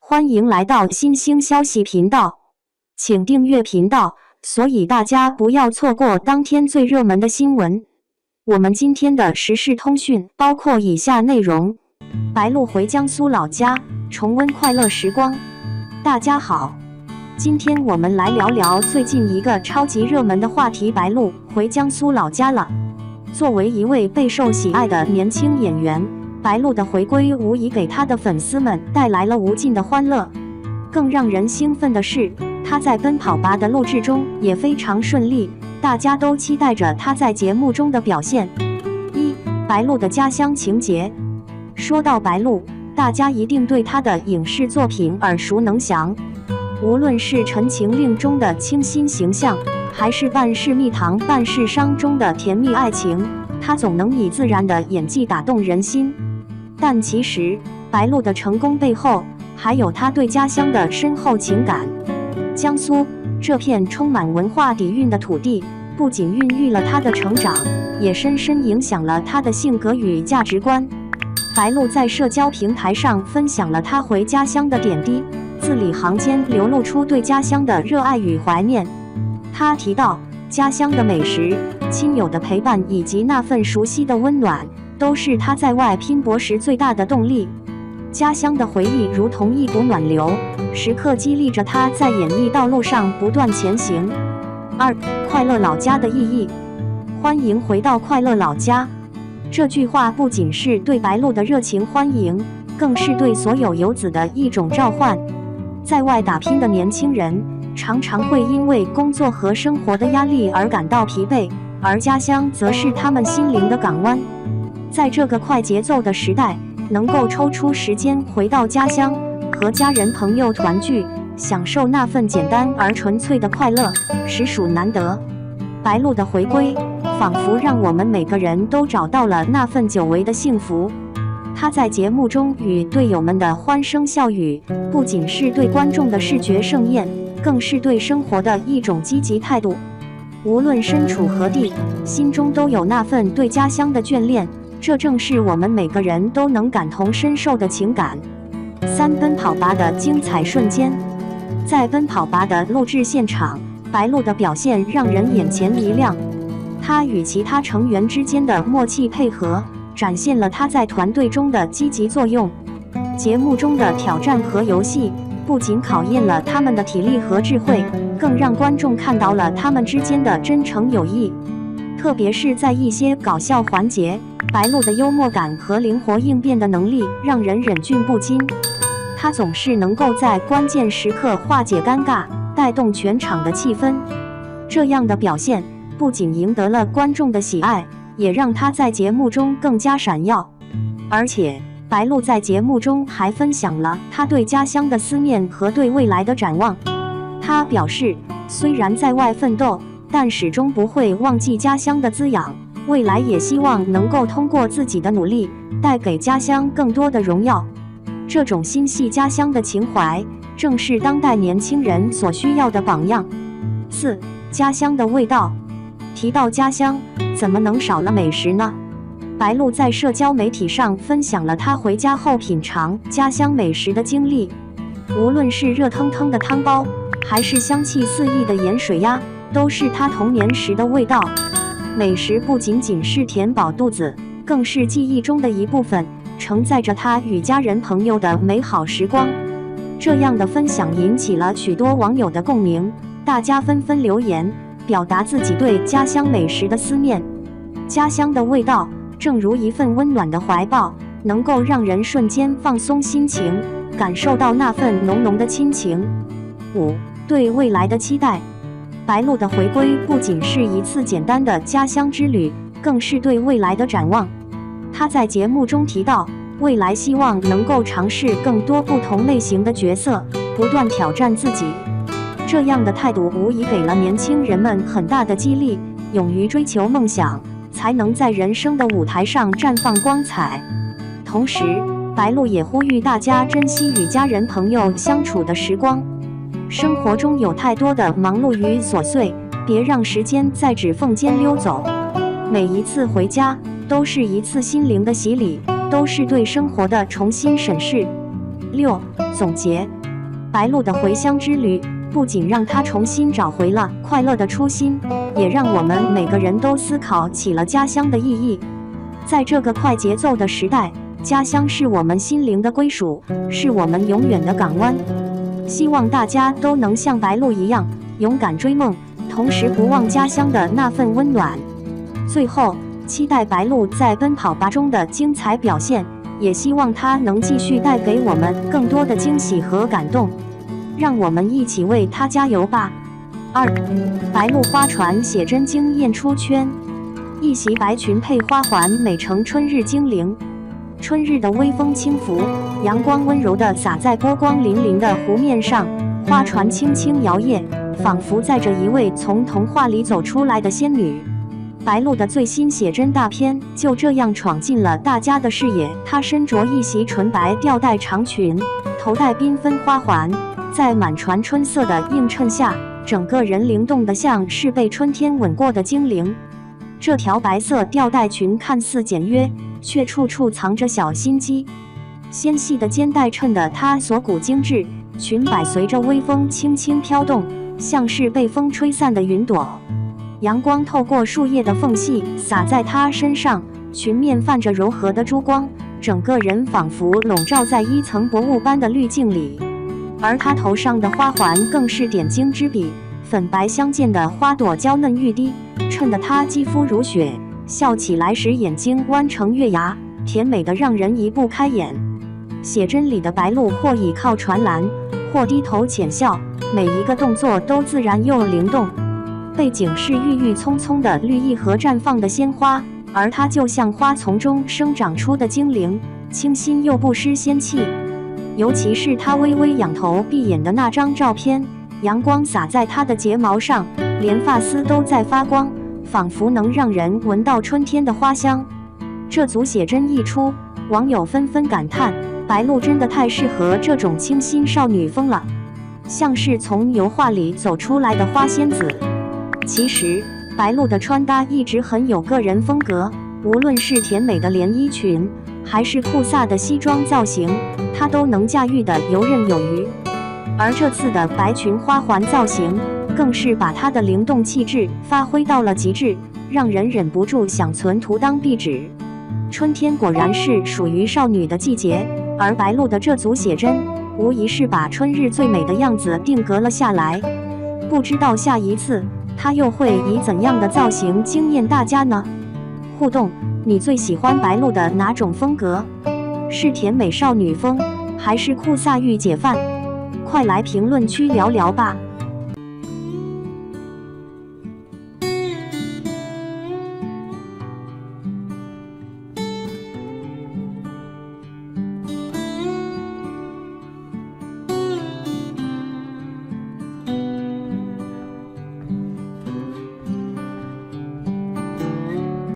欢迎来到新兴消息频道，请订阅频道，所以大家不要错过当天最热门的新闻。我们今天的时事通讯包括以下内容：白鹿回江苏老家，重温快乐时光。大家好，今天我们来聊聊最近一个超级热门的话题——白鹿回江苏老家了。作为一位备受喜爱的年轻演员，白鹿的回归无疑给他的粉丝们带来了无尽的欢乐。更让人兴奋的是，他在《奔跑吧》的录制中也非常顺利，大家都期待着他在节目中的表现。白鹿的家乡情节。说到白鹿，大家一定对他的影视作品耳熟能详。无论是《陈情令》中的清新形象，还是《半世蜜糖半世伤》中的甜蜜爱情，他总能以自然的演技打动人心。但其实，白鹿的成功背后，还有他对家乡的深厚情感。江苏这片充满文化底蕴的土地，不仅孕育了他的成长，也深深影响了他的性格与价值观。白鹿在社交平台上分享了他回家乡的点滴，字里行间流露出对家乡的热爱与怀念。他提到，家乡的美食、亲友的陪伴以及那份熟悉的温暖，都是他在外拼搏时最大的动力。家乡的回忆如同一股暖流，时刻激励着他在演艺道路上不断前行。快乐老家的意义。欢迎回到快乐老家。这句话不仅是对白鹿的热情欢迎，更是对所有游子的一种召唤。在外打拼的年轻人，常常会因为工作和生活的压力而感到疲惫，而家乡则是他们心灵的港湾。在这个快节奏的时代，能够抽出时间回到家乡，和家人朋友团聚，享受那份简单而纯粹的快乐，实属难得。白鹿的回归，仿佛让我们每个人都找到了那份久违的幸福。他在节目中与队友们的欢声笑语，不仅是对观众的视觉盛宴，更是对生活的一种积极态度。无论身处何地，心中都有那份对家乡的眷恋，这正是我们每个人都能感同身受的情感。奔跑吧的精彩瞬间。在奔跑吧的录制现场，白鹿的表现让人眼前一亮。他与其他成员之间的默契配合，展现了他在团队中的积极作用。节目中的挑战和游戏不仅考验了他们的体力和智慧，更让观众看到了他们之间的真诚友谊。特别是在一些搞笑环节，白鹿的幽默感和灵活应变的能力让人忍俊不禁。他总是能够在关键时刻化解尴尬，带动全场的气氛。这样的表现不仅赢得了观众的喜爱，也让他在节目中更加闪耀。而且，白鹿在节目中还分享了他对家乡的思念和对未来的展望。他表示，虽然在外奋斗，但始终不会忘记家乡的滋养，未来也希望能够通过自己的努力，带给家乡更多的荣耀。这种心系家乡的情怀，正是当代年轻人所需要的榜样。家乡的味道。提到家乡，怎么能少了美食呢？白鹿在社交媒体上分享了他回家后品尝家乡美食的经历。无论是热腾腾的汤包，还是香气四溢的盐水鸭，都是他童年时的味道。美食不仅仅是填饱肚子，更是记忆中的一部分，承载着他与家人朋友的美好时光。这样的分享引起了许多网友的共鸣，大家纷纷留言，表达自己对家乡美食的思念。家乡的味道，正如一份温暖的怀抱，能够让人瞬间放松心情，感受到那份浓浓的亲情。对未来的期待。白鹿的回归不仅是一次简单的家乡之旅，更是对未来的展望。他在节目中提到，未来希望能够尝试更多不同类型的角色，不断挑战自己。这样的态度无疑给了年轻人们很大的激励，勇于追求梦想，才能在人生的舞台上绽放光彩。同时，白鹿也呼吁大家珍惜与家人朋友相处的时光。生活中有太多的忙碌与琐碎，别让时间在指缝间溜走。每一次回家，都是一次心灵的洗礼，都是对生活的重新审视。总结：白鹿的回乡之旅，不仅让她重新找回了快乐的初心，也让我们每个人都思考起了家乡的意义。在这个快节奏的时代，家乡是我们心灵的归属，是我们永远的港湾。希望大家都能像白鹿一样勇敢追梦，同时不忘家乡的那份温暖。最后，期待白鹿在奔跑吧中的精彩表现，也希望她能继续带给我们更多的惊喜和感动。让我们一起为她加油吧！2. 白鹿花船写真惊艳出圈，一袭白裙配花环，美成春日精灵。春日的微风轻拂，阳光温柔地洒在波光粼粼的湖面上，花船轻轻摇曳，仿佛载着一位从童话里走出来的仙女。白鹿的最新写真大片就这样闯进了大家的视野。她身着一袭纯白吊带长裙，头戴缤纷花环，在满船春色的映衬下，整个人灵动得像是被春天吻过的精灵。这条白色吊带裙看似简约，却处处藏着小心机。纤细的肩带衬得她锁骨精致，裙摆随着微风轻轻飘动，像是被风吹散的云朵。阳光透过树叶的缝隙洒在她身上，裙面泛着柔和的珠光，整个人仿佛笼罩在一层薄雾般的滤镜里。而她头上的花环更是点睛之笔，粉白相间的花朵娇嫩欲滴，衬得她肌肤如雪，笑起来时眼睛弯成月牙，甜美的让人移不开眼。写真里的白鹿或倚靠船栏，或低头浅笑，每一个动作都自然又灵动。背景是郁郁葱葱的绿意和绽放的鲜花，而她就像花丛中生长出的精灵，清新又不失仙气。尤其是她微微仰头闭眼的那张照片，阳光洒在她的睫毛上，连发丝都在发光，仿佛能让人闻到春天的花香。这组写真一出，网友纷纷感叹，白鹿真的太适合这种清新少女风了，像是从油画里走出来的花仙子。其实，白鹿的穿搭一直很有个人风格，无论是甜美的连衣裙，还是酷飒的西装造型，她都能驾驭得游刃有余。而这次的白裙花环造型，更是把她的灵动气质发挥到了极致，让人忍不住想存图当壁纸。春天果然是属于少女的季节，而白鹿的这组写真，无疑是把春日最美的样子定格了下来。不知道下一次，她又会以怎样的造型惊艳大家呢？互动，你最喜欢白鹿的哪种风格？是甜美少女风，还是酷飒御姐范？快来评论区聊聊吧！